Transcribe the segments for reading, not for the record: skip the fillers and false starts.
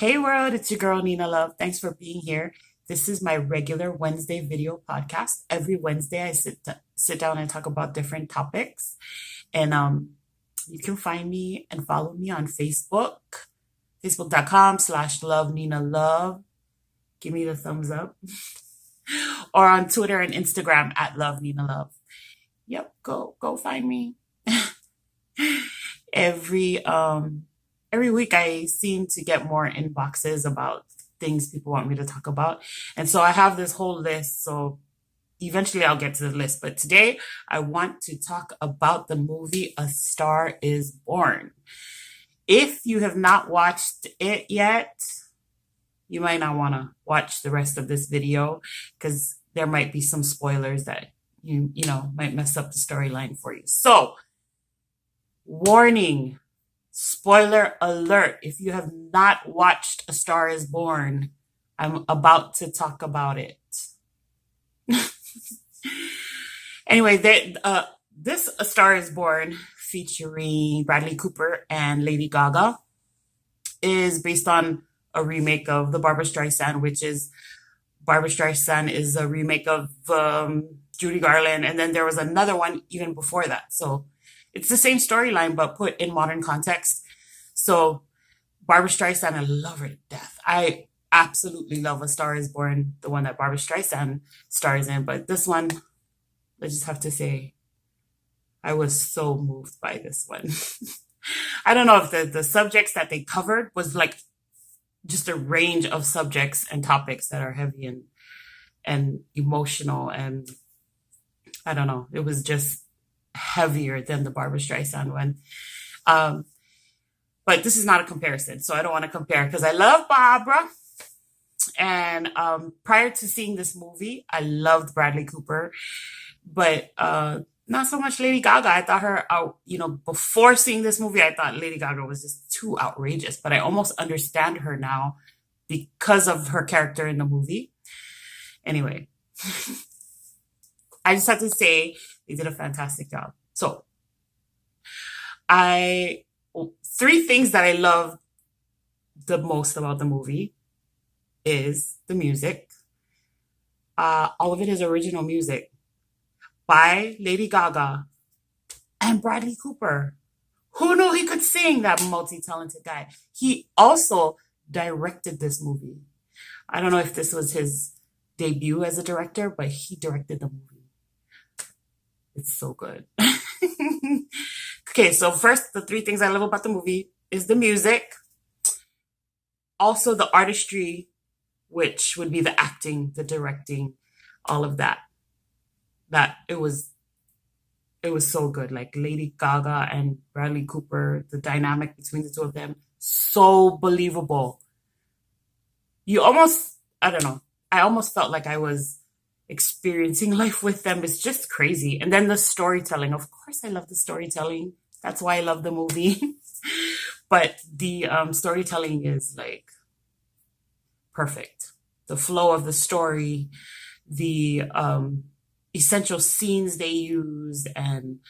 Hey world, it's your girl Nina Love. Thanks for being here. This is my regular Wednesday video podcast. Every Wednesday, I sit down and talk about different topics. And you can find me and follow me on Facebook, facebook.com/love Nina Love. Give me the thumbs up. Or on Twitter and Instagram at Love Nina Love. Yep, go find me. Every every week I seem to get more inboxes about things people want me to talk about. And so I have this whole list. So eventually I'll get to the list. But today I want to talk about the movie A Star is Born. If you have not watched it yet, you might not want to watch the rest of this video because there might be some spoilers that you know might mess up the storyline for you. So, warning. Spoiler alert. If you have not watched A Star is Born, I'm about to talk about it. Anyway, this A Star is Born featuring Bradley Cooper and Lady Gaga is based on a remake of the Barbara Streisand is a remake of Judy Garland. And then there was another one even before that. So it's the same storyline, but put in modern context. So Barbara Streisand, I love her to death. I absolutely love A Star is Born, the one that Barbara Streisand stars in. But this one, I just have to say, I was so moved by this one. I don't know if the subjects that they covered was like just a range of subjects and topics that are heavy and emotional. And I don't know, it was just heavier than the Barbara Streisand one. But this is not a comparison, so I don't want to compare because I love Barbara. And prior to seeing this movie, I loved Bradley Cooper, but not so much Lady Gaga. I thought her before seeing this movie, I thought Lady Gaga was just too outrageous, but I almost understand her now because of her character in the movie. Anyway, I just have to say they did a fantastic job. So, three things that I love the most about the movie is the music. All of it is original music by Lady Gaga and Bradley Cooper. Who knew he could sing, that multi-talented guy? He also directed this movie. I don't know if this was his debut as a director, but he directed the movie. It's so good. Okay, so first, the three things I love about the movie is the music, also the artistry, which would be the acting, the directing, all of that. That it was so good. Like Lady Gaga and Bradley Cooper, the dynamic between the two of them, so believable. I don't know, I almost felt like I was experiencing life with them. Is just crazy. And then the storytelling. Of course, I love the storytelling. That's why I love the movie. But the storytelling is like perfect. The flow of the story, the essential scenes they used, and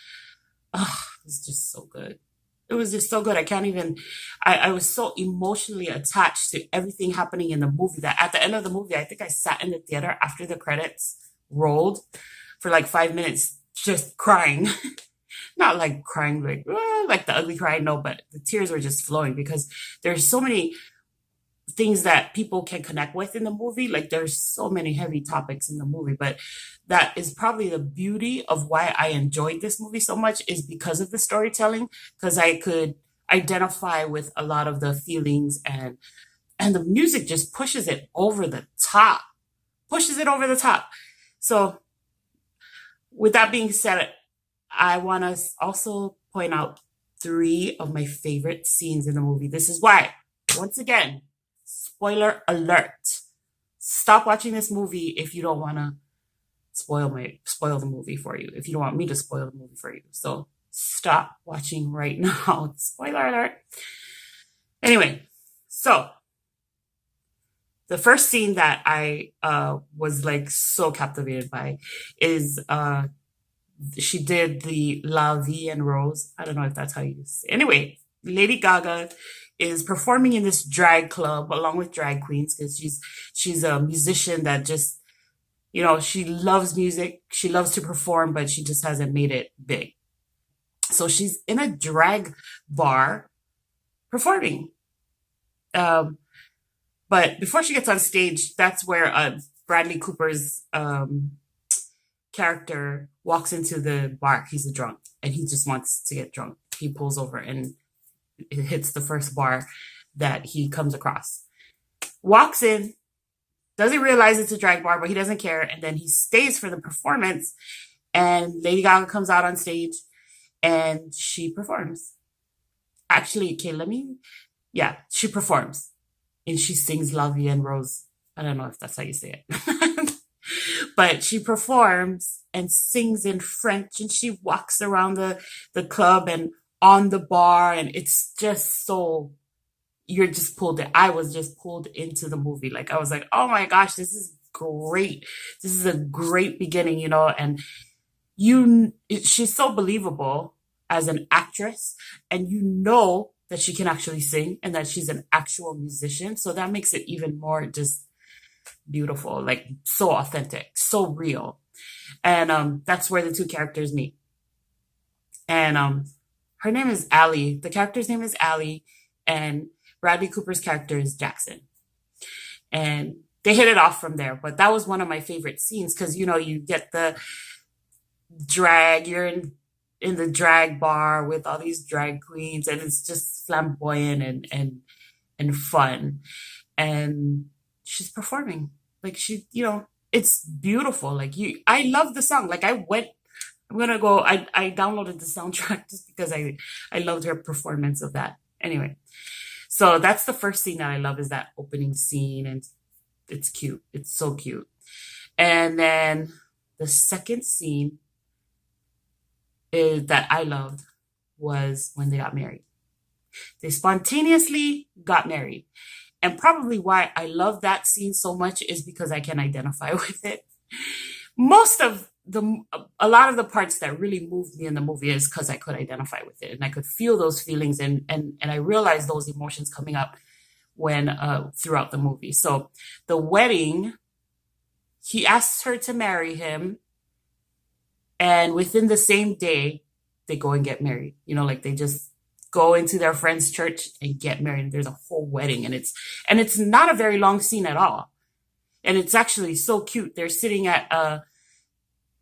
it's just so good. It was just so good. I was so emotionally attached to everything happening in the movie that at the end of the movie, I think I sat in the theater after the credits rolled for like 5 minutes just crying. Not like crying like the ugly cry, no, but the tears were just flowing because there's so many things that people can connect with in the movie. Like there's so many heavy topics in the movie, but that is probably the beauty of why I enjoyed this movie so much is because of the storytelling, because I could identify with a lot of the feelings and the music just pushes it over the top. So with that being said, I want to also point out three of my favorite scenes in the movie. This is why, once again, spoiler alert. Stop watching this movie if you don't want to spoil the movie for you. If you don't want me to spoil the movie for you. So stop watching right now. Spoiler alert. Anyway, so the first scene that I was like so captivated by is she did the La Vie en Rose. I don't know if that's how you say it. Anyway, Lady Gaga is performing in this drag club along with drag queens because she's a musician that just, she loves music, she loves to perform, but she just hasn't made it big. So she's in a drag bar performing. Um, but before she gets on stage, that's where Bradley Cooper's character walks into the bar. He's a drunk and he just wants to get drunk. He pulls over and it hits the first bar that he comes across. Walks in, doesn't realize it's a drag bar, but he doesn't care. And then he stays for the performance. And Lady Gaga comes out on stage and she performs. Actually, okay, she performs. And she sings La Vie en Rose. I don't know if that's how you say it. But she performs and sings in French and she walks around the club and on the bar. And it's just so, you're just pulled in. I was just pulled into the movie. Like, I was like, oh my gosh, this is great. This is a great beginning, and she's so believable as an actress, and that she can actually sing and that she's an actual musician. So that makes it even more just beautiful, like so authentic, so real. And that's where the two characters meet. And her name is Allie. The character's name is Allie, and Bradley Cooper's character is Jackson. And they hit it off from there. But that was one of my favorite scenes because, you get the drag, you're in the drag bar with all these drag queens, and it's just flamboyant and fun. And she's performing. Like it's beautiful. Like I love the song. Like I downloaded the soundtrack just because I loved her performance of that. Anyway, so that's the first scene that I love, is that opening scene, and it's cute. It's so cute. And then the second scene that I loved was when they got married. They spontaneously got married. And probably why I love that scene so much is because I can identify with it. A lot of the parts that really moved me in the movie is because I could identify with it and I could feel those feelings and I realized those emotions coming up when throughout the movie. So the wedding, he asks her to marry him, and within the same day they go and get married. Like they just go into their friend's church and get married. There's a whole wedding, and it's not a very long scene at all. And it's actually so cute. They're sitting at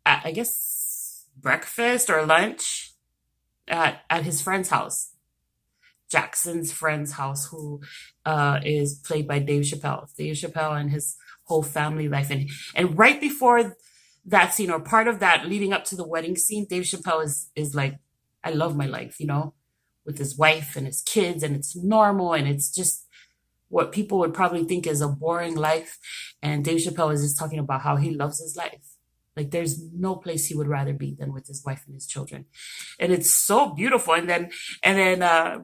I guess breakfast or lunch at his friend's house, Jackson's friend's house, who is played by Dave Chappelle. Dave Chappelle and his whole family life. And right before that scene, or part of that leading up to the wedding scene, Dave Chappelle is like, I love my life, with his wife and his kids, and it's normal, and it's just what people would probably think is a boring life. And Dave Chappelle is just talking about how he loves his life. Like there's no place he would rather be than with his wife and his children. And it's so beautiful. And then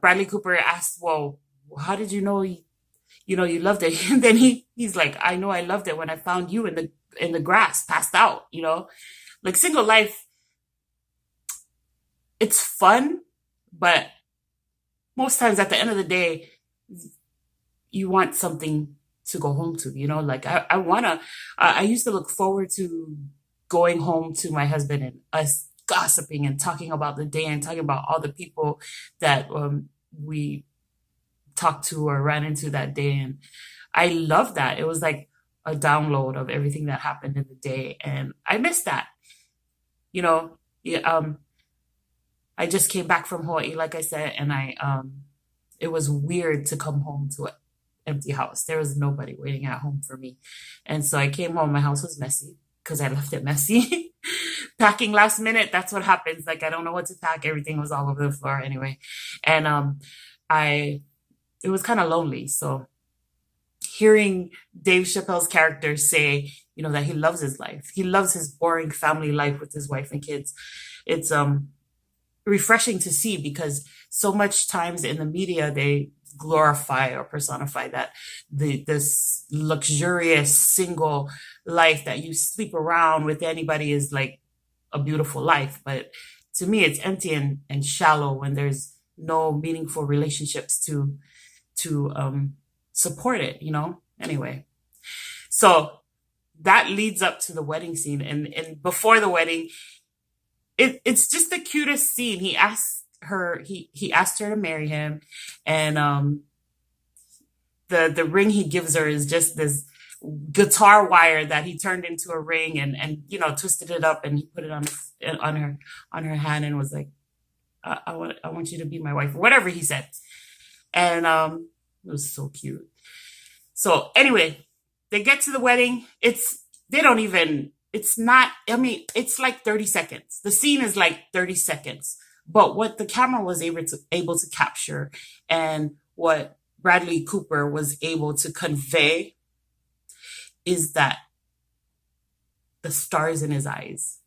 Bradley Cooper asked, well, how did you know you loved it? And then he's like, I know I loved it when I found you in the grass, passed out, like single life. It's fun, but most times at the end of the day, you want something to go home to, like I used to look forward to going home to my husband and us gossiping and talking about the day and talking about all the people that we talked to or ran into that day. And I love that. It was like a download of everything that happened in the day. And I miss that, I just came back from Hawaii, like I said, and it was weird to come home to an empty house. There was nobody waiting at home for me. And so I came home, my house was messy because I left it messy. Packing last minute, that's what happens. Like, I don't know what to pack. Everything was all over the floor anyway. And it was kind of lonely. So hearing Dave Chappelle's character say, that he loves his life. He loves his boring family life with his wife and kids. It's refreshing to see, because so much times in the media, they glorify or personify that this luxurious single life that you sleep around with anybody is like a beautiful life. But to me, it's empty and shallow when there's no meaningful relationships to to support it, Anyway, so that leads up to the wedding scene. And before the wedding, it's just the cutest scene. He asked her to marry him, and the ring he gives her is just this guitar wire that he turned into a ring, and twisted it up, and he put it on her hand, and was like, I want you to be my wife, or whatever he said. And it was so cute. So anyway, they get to the wedding. It's not, I mean, it's like 30 seconds. The scene is like 30 seconds. But what the camera was able to capture, and what Bradley Cooper was able to convey, is that the stars in his eyes.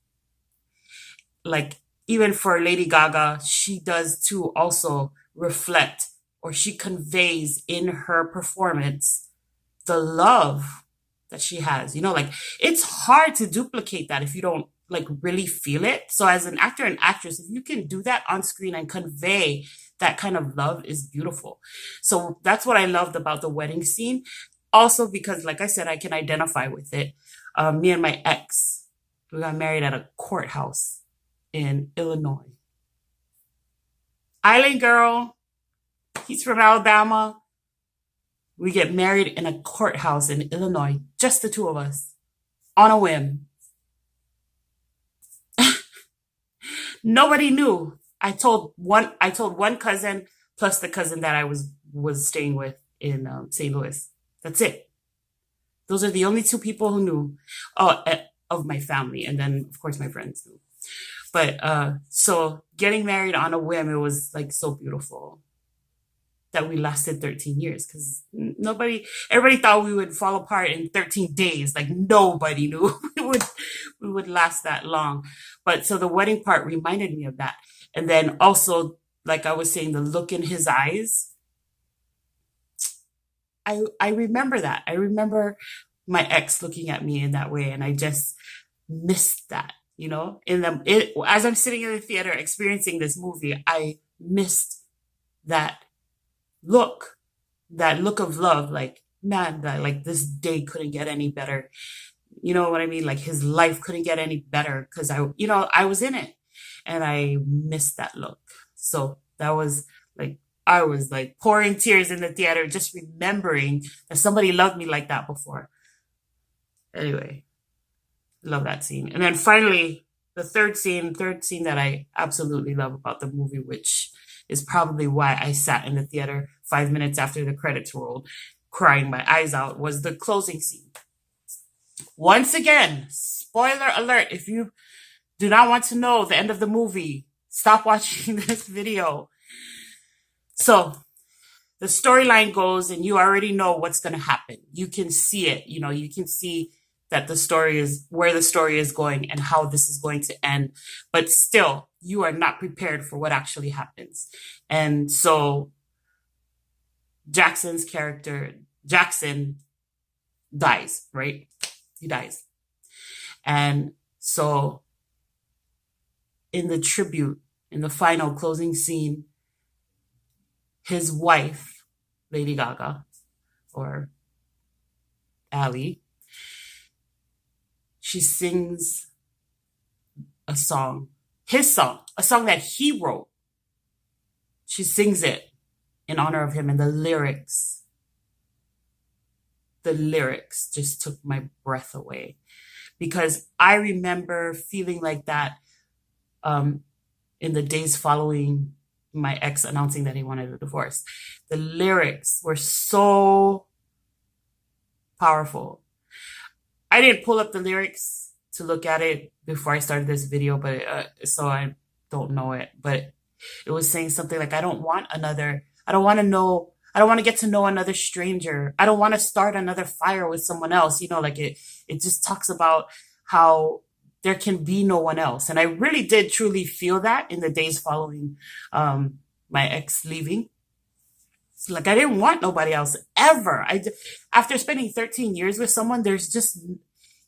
Like, even for Lady Gaga, she does too also reflect, or she conveys in her performance, the love that she has. Like, it's hard to duplicate that if you don't like really feel it. So as an actor and actress, if you can do that on screen and convey that kind of love, is beautiful. So that's what I loved about the wedding scene. Also, because like I said, I can identify with it. Me and my ex, we got married at a courthouse in Illinois. Island girl, he's from Alabama. We get married in a courthouse in Illinois, just the two of us, on a whim. Nobody knew. I told one cousin, plus the cousin that I was staying with in St. Louis. That's it. Those are the only two people who knew, of my family, and then of course my friends knew. But so getting married on a whim, it was like so beautiful that we lasted 13 years, because everybody thought we would fall apart in 13 days. Like, nobody knew we would last that long. But so the wedding part reminded me of that. And then also, like I was saying, the look in his eyes. I remember that. I remember my ex looking at me in that way, and I just missed that, as I'm sitting in the theater experiencing this movie, I missed that look of love. Like, man, that like this day couldn't get any better. You know what I mean? Like, his life couldn't get any better, because I was in it, and I missed that look. So that was like, I was like pouring tears in the theater, just remembering that somebody loved me like that before. Anyway, love that scene. And then finally, the third scene that I absolutely love about the movie, which is probably why I sat in the theater 5 minutes after the credits rolled, crying my eyes out, was the closing scene. Once again, spoiler alert, if you do not want to know the end of the movie, stop watching this video. So the storyline goes, and you already know what's going to happen. You can see it. You can see that where the story is going and how this is going to end. But still, you are not prepared for what actually happens. And so Jackson's character, Jackson, dies, right? He dies. And so in the tribute, in the final closing scene, his wife, Lady Gaga, or Ali, she sings a song, a song that he wrote. She sings it in honor of him, and the lyrics just took my breath away, because I remember feeling like that in the days following my ex announcing that he wanted a divorce. The lyrics were so powerful. I didn't pull up the lyrics to look at it before I started this video, but so I don't know it. But it was saying something like, I don't want to get to know another stranger. I don't want to start another fire with someone else. Like it just talks about how there can be no one else. And I really did truly feel that in the days following my ex leaving. It's like, I didn't want nobody else ever. After spending 13 years with someone, there's just,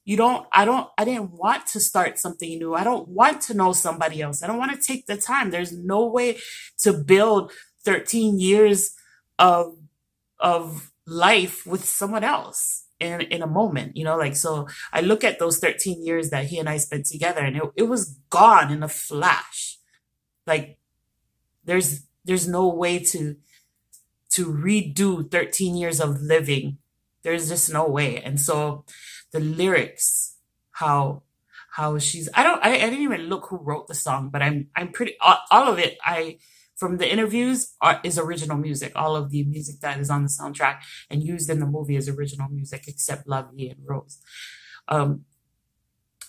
I didn't want to start something new. I don't want to know somebody else. I don't want to take the time. There's no way to build 13 years of of life with someone else in a moment, like, so I look at those 13 years that he and I spent together, and it was gone in a flash. Like, there's no way to redo 13 years of living. There's just no way. And so the lyrics, how she's I didn't even look who wrote the song, but I'm pretty all of it, I from the interviews is original music. All of the music that is on the soundtrack and used in the movie is original music, except Lovely and Rose. Um,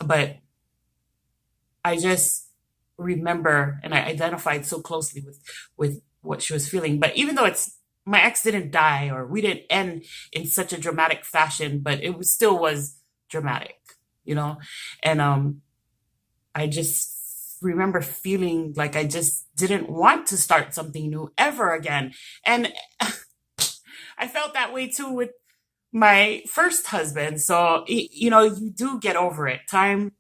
but I just remember, and I identified so closely with what she was feeling. But even though it's my ex didn't die, or we didn't end in such a dramatic fashion, but it was still was dramatic, you know. And I just remember feeling like I just didn't want to start something new ever again. And I felt that way too with my first husband. So you do get over it. Time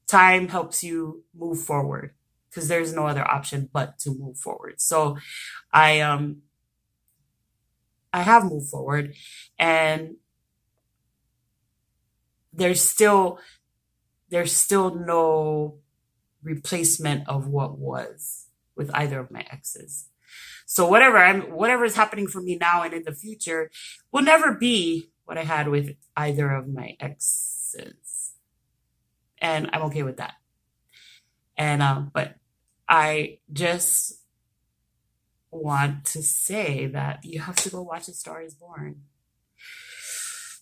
helps you move forward, because there's no other option but to move forward. So I I have moved forward, and there's still no replacement of what was with either of my exes. So whatever is happening for me now and in the future will never be what I had with either of my exes. And I'm okay with that. And but I just want to say that you have to go watch A Star Is Born.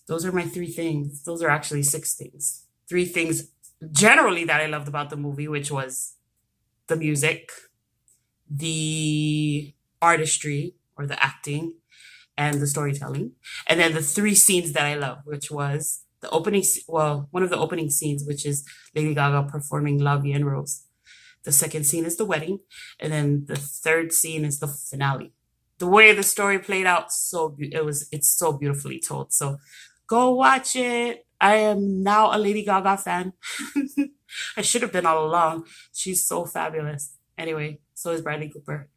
Those are my three things. Those are actually six things. Three things generally that I loved about the movie, which was the music, the artistry or the acting, and the storytelling. And then the three scenes that I love, which was the opening, one of the opening scenes, which is Lady Gaga performing La Vie en Rose. The second scene is the wedding. And then the third scene is the finale. The way the story played out, it's so beautifully told. So go watch it. I am now a Lady Gaga fan. I should have been all along. She's so fabulous. Anyway, so is Bradley Cooper.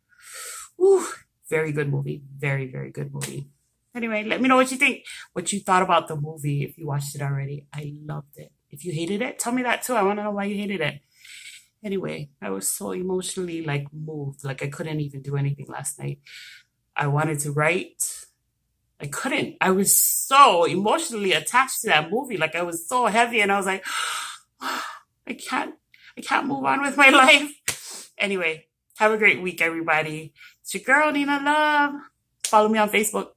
Woo, very good movie. Very, very good movie. Anyway, let me know what you think, what you thought about the movie, if you watched it already. I loved it. If you hated it, tell me that too. I want to know why you hated it. Anyway, I was so emotionally moved. Like I couldn't even do anything last night. I wanted to write. I couldn't. I was so emotionally attached to that movie. Like I was so heavy, and I was like, I can't move on with my life. Anyway, have a great week, everybody. It's your girl, Nina Love. Follow me on Facebook.